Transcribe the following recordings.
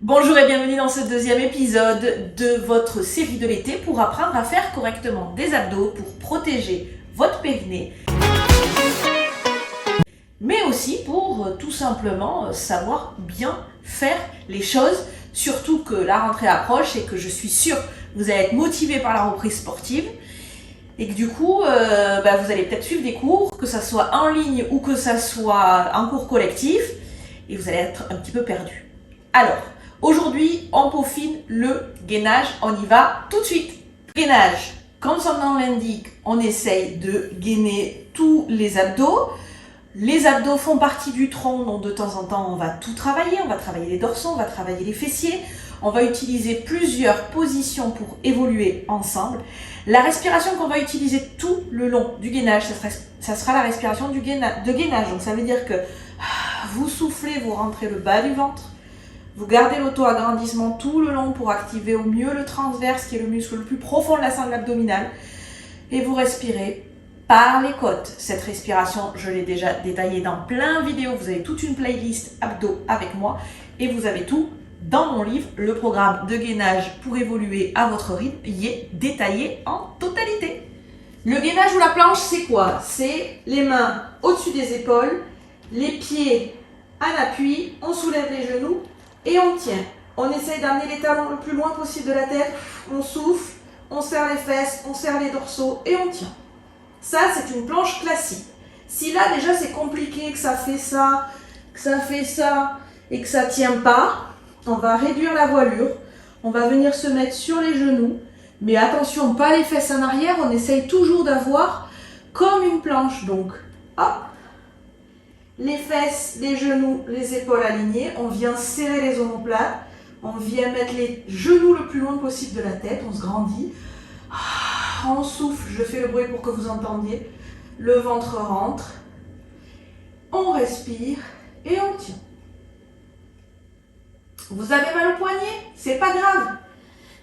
Bonjour et bienvenue dans ce deuxième épisode de votre série de l'été pour apprendre à faire correctement des abdos pour protéger votre périnée, mais aussi pour tout simplement savoir bien faire les choses, surtout que la rentrée approche et que je suis sûre que vous allez être motivé par la reprise sportive et que du coup vous allez peut-être suivre des cours, que ça soit en ligne ou que ça soit en cours collectif, et vous allez être un petit peu perdu. Alors, aujourd'hui, on peaufine le gainage. On y va tout de suite. Gainage, comme son nom l'indique, on essaye de gainer tous les abdos. Les abdos font partie du tronc, donc de temps en temps, on va tout travailler. On va travailler les dorsaux, on va travailler les fessiers. On va utiliser plusieurs positions pour évoluer ensemble. La respiration qu'on va utiliser tout le long du gainage, ça sera la respiration de gainage. Donc ça veut dire que vous soufflez, vous rentrez le bas du ventre. Vous gardez l'auto-agrandissement tout le long pour activer au mieux le transverse, qui est le muscle le plus profond de la sangle abdominale. Et vous respirez par les côtes. Cette respiration, je l'ai déjà détaillée dans plein de vidéos. Vous avez toute une playlist abdos avec moi. Et vous avez tout dans mon livre. Le programme de gainage pour évoluer à votre rythme y est détaillé en totalité. Le gainage ou la planche, c'est quoi? C'est les mains au-dessus des épaules, les pieds à l'appui, on soulève les genoux. Et on tient. On essaye d'amener les talons le plus loin possible de la tête. On souffle, on serre les fesses, on serre les dorsaux et on tient. Ça, c'est une planche classique. Si là, déjà, c'est compliqué, que ça fait ça, que ça fait ça et que ça ne tient pas, on va réduire la voilure. On va venir se mettre sur les genoux. Mais attention, pas les fesses en arrière. On essaye toujours d'avoir comme une planche. Donc, hop. Les fesses, les genoux, les épaules alignées, on vient serrer les omoplates, on vient mettre les genoux le plus loin possible de la tête, on se grandit, on souffle, je fais le bruit pour que vous entendiez, le ventre rentre, on respire et on tient. Vous avez mal au poignet? C'est pas grave,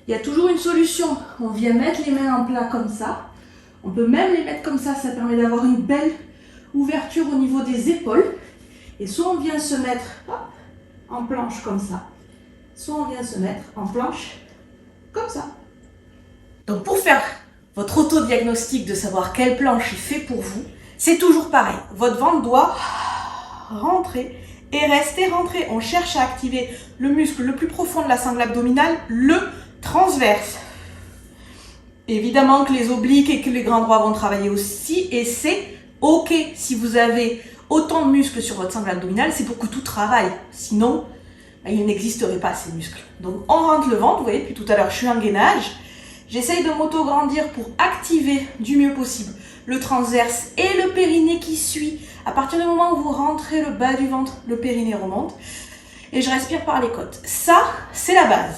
il y a toujours une solution. On vient mettre les mains en plat comme ça, on peut même les mettre comme ça permet d'avoir une belle ouverture au niveau des épaules, et soit on vient se mettre en planche comme ça, soit on vient se mettre en planche comme ça. Donc pour faire votre auto-diagnostic de savoir quelle planche est fait pour vous, c'est toujours pareil. Votre ventre doit rentrer et rester rentré. On cherche à activer le muscle le plus profond de la sangle abdominale, le transverse. Évidemment que les obliques et que les grands droits vont travailler aussi, et c'est ok. Si vous avez autant de muscles sur votre sangle abdominale, c'est pour que tout travaille. Sinon, il n'existerait pas ces muscles. Donc on rentre le ventre, vous voyez, depuis tout à l'heure, je suis en gainage. J'essaye de m'auto-grandir pour activer du mieux possible le transverse et le périnée qui suit. À partir du moment où vous rentrez le bas du ventre, le périnée remonte. Et je respire par les côtes. Ça, c'est la base.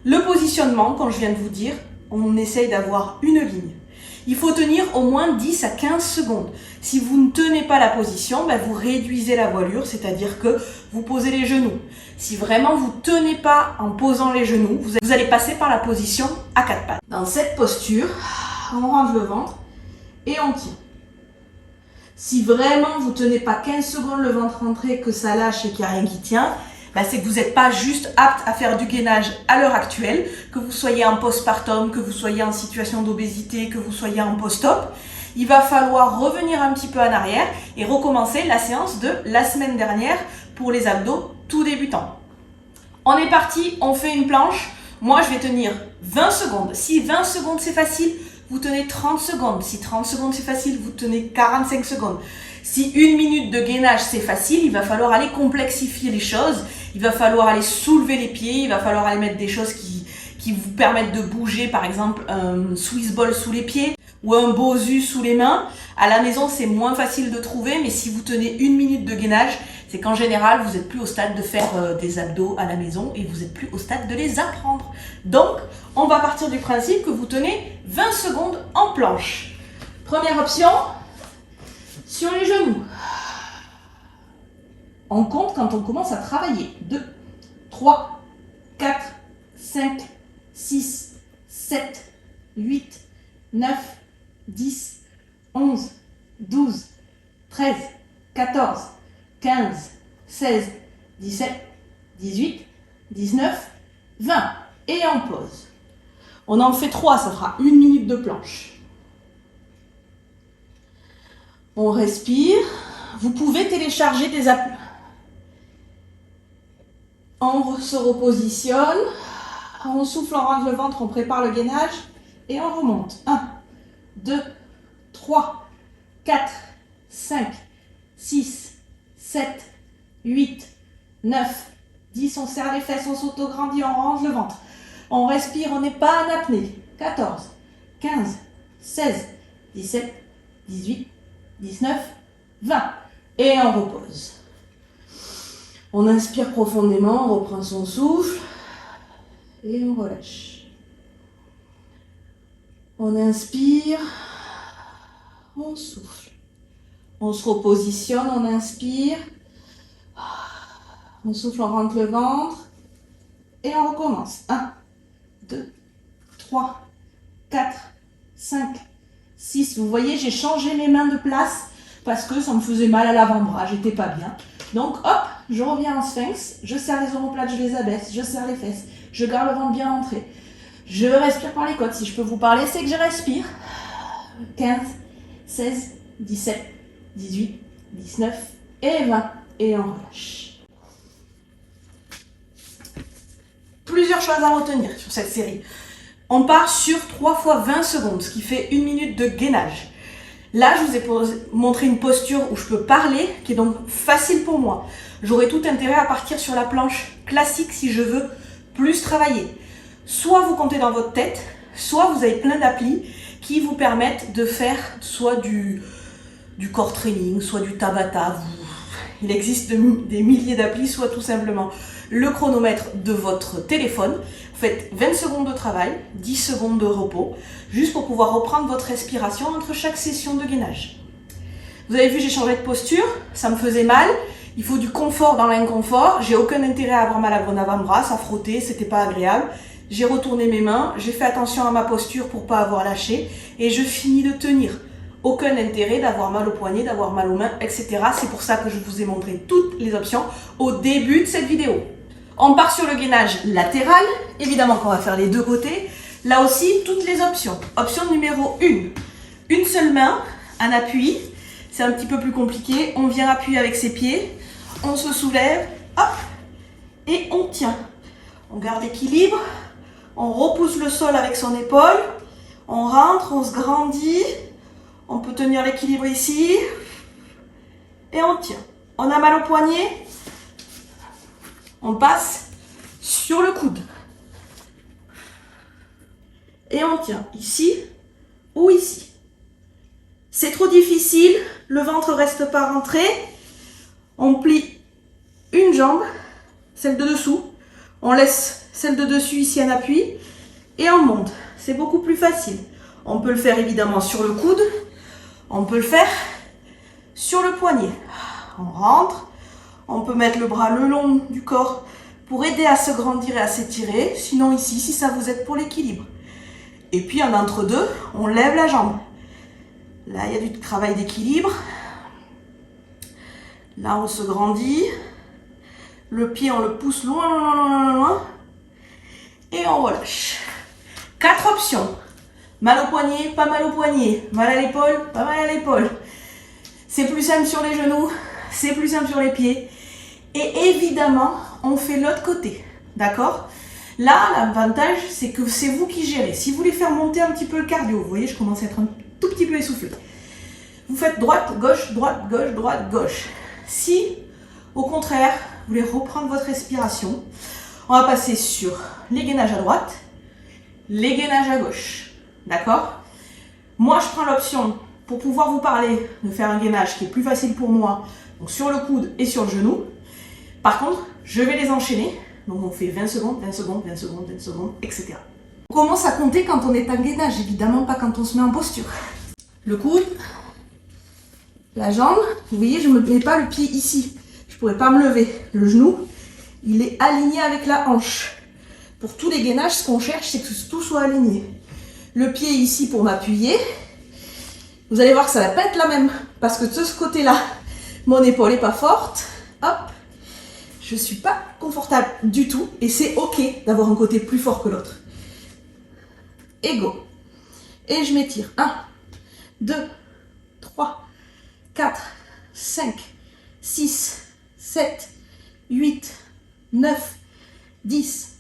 Le positionnement, comme je viens de vous dire, on essaye d'avoir une ligne. Il faut tenir au moins 10 à 15 secondes. Si vous ne tenez pas la position, vous réduisez la voilure, c'est-à-dire que vous posez les genoux. Si vraiment vous ne tenez pas en posant les genoux, vous allez passer par la position à 4 pattes. Dans cette posture, on range le ventre et on tient. Si vraiment vous ne tenez pas 15 secondes le ventre rentré, que ça lâche et qu'il n'y a rien qui tient, c'est que vous n'êtes pas juste apte à faire du gainage à l'heure actuelle, que vous soyez en postpartum, que vous soyez en situation d'obésité, que vous soyez en post-op. Il va falloir revenir un petit peu en arrière et recommencer la séance de la semaine dernière pour les abdos tout débutants. On est parti, on fait une planche. Moi, je vais tenir 20 secondes. Si 20 secondes c'est facile, vous tenez 30 secondes. Si 30 secondes c'est facile, vous tenez 45 secondes. Si 1 minute de gainage c'est facile, il va falloir aller complexifier les choses. Il va falloir aller soulever les pieds, il va falloir aller mettre des choses qui vous permettent de bouger, par exemple un Swiss ball sous les pieds ou un Bosu sous les mains. À la maison, c'est moins facile de trouver, mais si vous tenez 1 minute de gainage, c'est qu'en général, vous n'êtes plus au stade de faire des abdos à la maison et vous n'êtes plus au stade de les apprendre. Donc, on va partir du principe que vous tenez 20 secondes en planche. Première option, sur les genoux. On compte quand on commence à travailler. 2, 3, 4, 5, 6, 7, 8, 9, 10, 11, 12, 13, 14, 15, 16, 17, 18, 19, 20. Et on pose. On en fait 3, ça fera 1 minute de planche. On respire. Vous pouvez télécharger des applis. On se repositionne. On souffle, on rentre le ventre, on prépare le gainage. Et on remonte. 1, 2, 3, 4, 5, 6, 7, 8, 9, 10. On serre les fesses, on s'autograndit, on range le ventre. On respire, on n'est pas en apnée. 14, 15, 16, 17, 18, 19, 20. Et on repose. On inspire profondément, on reprend son souffle. Et on relâche. On inspire. On souffle. On se repositionne, on inspire. On souffle, on rentre le ventre. Et on recommence. 1, 2, 3, 4, 5, 6. Vous voyez, j'ai changé mes mains de place parce que ça me faisait mal à l'avant-bras, j'étais pas bien. Donc hop, je reviens en sphinx, je serre les omoplates, je les abaisse, je serre les fesses, je garde le ventre bien rentré. Je respire par les côtes. Si je peux vous parler, c'est que je respire. 15, 16, 17, 18, 19 et 20. Et on relâche. Plusieurs choses à retenir sur cette série. On part sur 3 fois 20 secondes, ce qui fait 1 minute de gainage. Là, je vous ai montré une posture où je peux parler, qui est donc facile pour moi. J'aurai tout intérêt à partir sur la planche classique si je veux plus travailler. Soit vous comptez dans votre tête, soit vous avez plein d'applis qui vous permettent de faire soit du core training, soit du Tabata. Il existe des milliers d'applis, soit tout simplement le chronomètre de votre téléphone. Vous faites 20 secondes de travail, 10 secondes de repos, juste pour pouvoir reprendre votre respiration entre chaque session de gainage. Vous avez vu, j'ai changé de posture, ça me faisait mal. Il faut du confort dans l'inconfort. J'ai aucun intérêt à avoir mal à mon avant-bras, ça frottait, c'était pas agréable. J'ai retourné mes mains, j'ai fait attention à ma posture pour pas avoir lâché et je finis de tenir. Aucun intérêt d'avoir mal au poignet, d'avoir mal aux mains, etc. C'est pour ça que je vous ai montré toutes les options au début de cette vidéo. On part sur le gainage latéral. Évidemment qu'on va faire les deux côtés. Là aussi, toutes les options. Option numéro 1. Une seule main, en appui. C'est un petit peu plus compliqué. On vient appuyer avec ses pieds. On se soulève. Hop. Et on tient. On garde l'équilibre. On repousse le sol avec son épaule. On rentre, on se grandit. On peut tenir l'équilibre ici. Et on tient. On a mal au poignet. On passe sur le coude. Et on tient ici ou ici. C'est trop difficile, le ventre ne reste pas rentré. On plie une jambe, celle de dessous. On laisse celle de dessus ici en appui. Et on monte. C'est beaucoup plus facile. On peut le faire évidemment sur le coude. On peut le faire sur le poignet. On rentre. On peut mettre le bras le long du corps pour aider à se grandir et à s'étirer. Sinon ici, si ça vous aide pour l'équilibre. Et puis en entre-deux, on lève la jambe. Là, il y a du travail d'équilibre. Là, on se grandit. Le pied, on le pousse loin, loin, loin, loin, loin. Et on relâche. 4 options. Mal au poignet, pas mal au poignet. Mal à l'épaule, pas mal à l'épaule. C'est plus simple sur les genoux. C'est plus simple sur les pieds. Et évidemment, on fait l'autre côté. D'accord? Là, l'avantage, c'est que c'est vous qui gérez. Si vous voulez faire monter un petit peu le cardio, vous voyez, je commence à être un tout petit peu essoufflé. Vous faites droite, gauche, droite, gauche, droite, gauche. Si, au contraire, vous voulez reprendre votre respiration, on va passer sur les gainages à droite, les gainages à gauche. D'accord? Moi, je prends l'option, pour pouvoir vous parler, de faire un gainage qui est plus facile pour moi, donc sur le coude et sur le genou. Par contre, je vais les enchaîner. Donc on fait 20 secondes, 20 secondes, 20 secondes, 20 secondes, etc. On commence à compter quand on est en gainage, évidemment pas quand on se met en posture. Le coude, la jambe, vous voyez, je ne mets pas le pied ici. Je ne pourrais pas me lever. Le genou, il est aligné avec la hanche. Pour tous les gainages, ce qu'on cherche, c'est que tout soit aligné. Le pied ici pour m'appuyer. Vous allez voir que ça ne va pas être la même. Parce que de ce côté-là, mon épaule n'est pas forte. Hop. je ne suis pas confortable du tout et c'est ok d'avoir un côté plus fort que l'autre. Et go. Et je m'étire. 1, 2, 3, 4, 5, 6, 7, 8, 9, 10,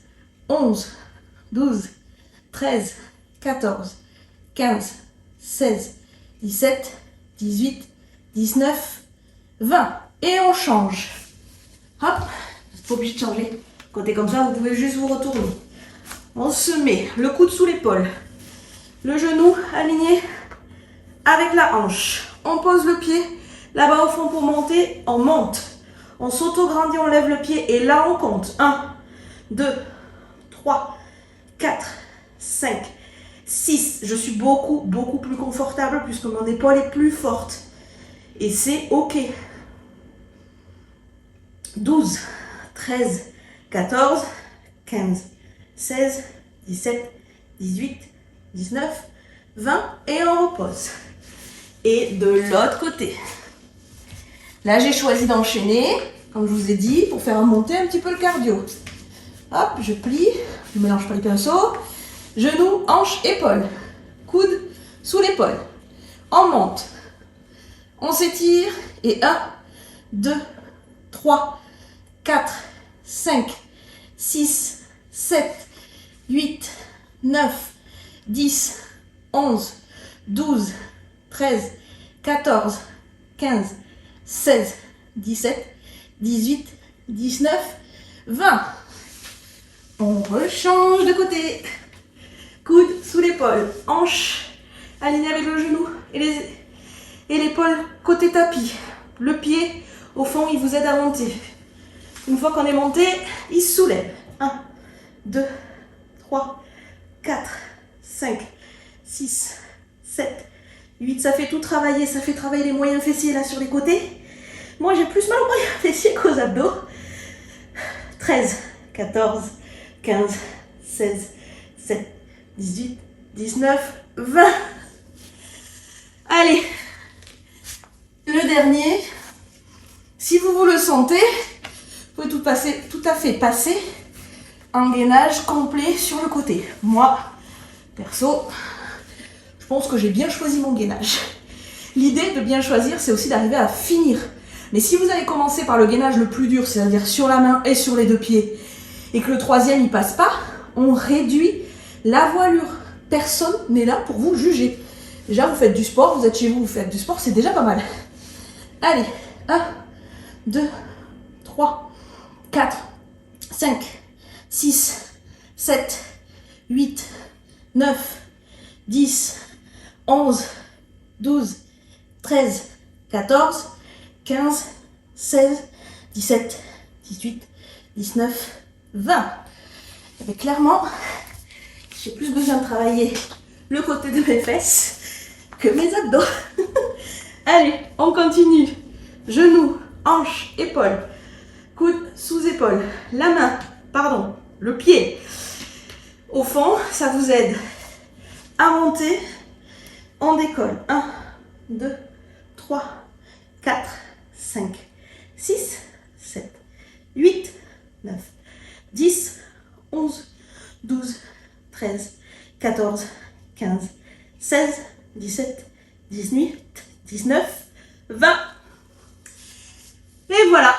11, 12, 13, 14, 15, 16, 17, 18, 19, 20. Et on change. Hop, vous n'êtes pas obligé de changer. Côté comme ça, vous pouvez juste vous retourner. On se met le coude sous l'épaule, le genou aligné avec la hanche. On pose le pied là-bas au fond pour monter. On monte. On s'auto-grandit, on lève le pied et là on compte. 1, 2, 3, 4, 5, 6. Je suis beaucoup plus confortable puisque mon épaule est plus forte. Et c'est ok. 12, 13, 14, 15, 16, 17, 18, 19, 20 et on repose. Et de l'autre côté. Là, j'ai choisi d'enchaîner, comme je vous ai dit, pour faire monter un petit peu le cardio. Hop, je plie, je mélange pas les pinceaux. Genou, hanche, épaule. Coude sous l'épaule. On monte. On s'étire. Et 1, 2, 3, 4, 5, 6, 7, 8, 9, 10, 11, 12, 13, 14, 15, 16, 17, 18, 19, 20. On rechange de côté. Coude sous l'épaule, hanche alignée avec le genou et l'épaule côté tapis. Le pied, au fond, il vous aide à monter. Une fois qu'on est monté, il se soulève. 1, 2, 3, 4, 5, 6, 7, 8. Ça fait tout travailler. Ça fait travailler les moyens fessiers là sur les côtés. Moi, j'ai plus mal aux moyens fessiers qu'aux abdos. 13, 14, 15, 16, 17, 18, 19, 20. Allez, le dernier. Si vous le sentez, vous pouvez tout à fait passer en gainage complet sur le côté. Moi, perso, je pense que j'ai bien choisi mon gainage. L'idée de bien choisir, c'est aussi d'arriver à finir. Mais si vous allez commencer par le gainage le plus dur, c'est-à-dire sur la main et sur les deux pieds, et que le troisième il passe pas, on réduit la voilure. Personne n'est là pour vous juger. Déjà, vous faites du sport, vous êtes chez vous, vous faites du sport, c'est déjà pas mal. Allez, 1, 2, 3, 4, 5, 6, 7, 8, 9, 10, 11, 12, 13, 14, 15, 16, 17, 18, 19, 20. Et clairement, j'ai plus besoin de travailler le côté de mes fesses que mes abdos. Allez, on continue. Genoux, hanches, épaules, coude sous épaule, le pied. Au fond, ça vous aide à monter. On décolle. 1, 2, 3, 4, 5, 6, 7, 8, 9, 10, 11, 12, 13, 14, 15, 16, 17, 18, 19, 20. Et voilà.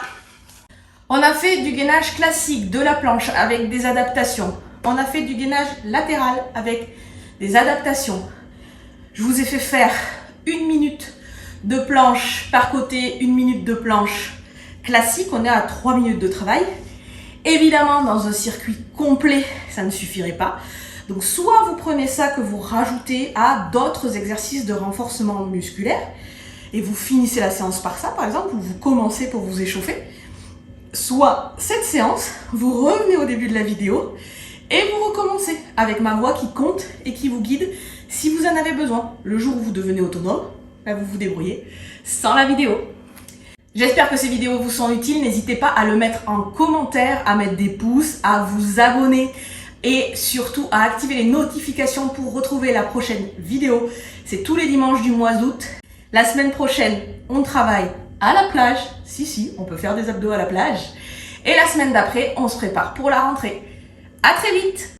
On a fait du gainage classique de la planche avec des adaptations. On a fait du gainage latéral avec des adaptations. Je vous ai fait faire 1 minute de planche par côté, 1 minute de planche classique. On est à 3 minutes de travail. Évidemment, dans un circuit complet, ça ne suffirait pas. Donc, soit vous prenez ça que vous rajoutez à d'autres exercices de renforcement musculaire et vous finissez la séance par ça, par exemple, ou vous commencez pour vous échauffer. Soit cette séance, vous revenez au début de la vidéo et vous recommencez avec ma voix qui compte et qui vous guide si vous en avez besoin. Le jour où vous devenez autonome, vous vous débrouillez sans la vidéo. J'espère que ces vidéos vous sont utiles. N'hésitez pas à le mettre en commentaire, à mettre des pouces, à vous abonner et surtout à activer les notifications pour retrouver la prochaine vidéo. C'est tous les dimanches du mois d'août. La semaine prochaine, on travaille à la plage. Si, on peut faire des abdos à la plage. Et la semaine d'après, on se prépare pour la rentrée. À très vite!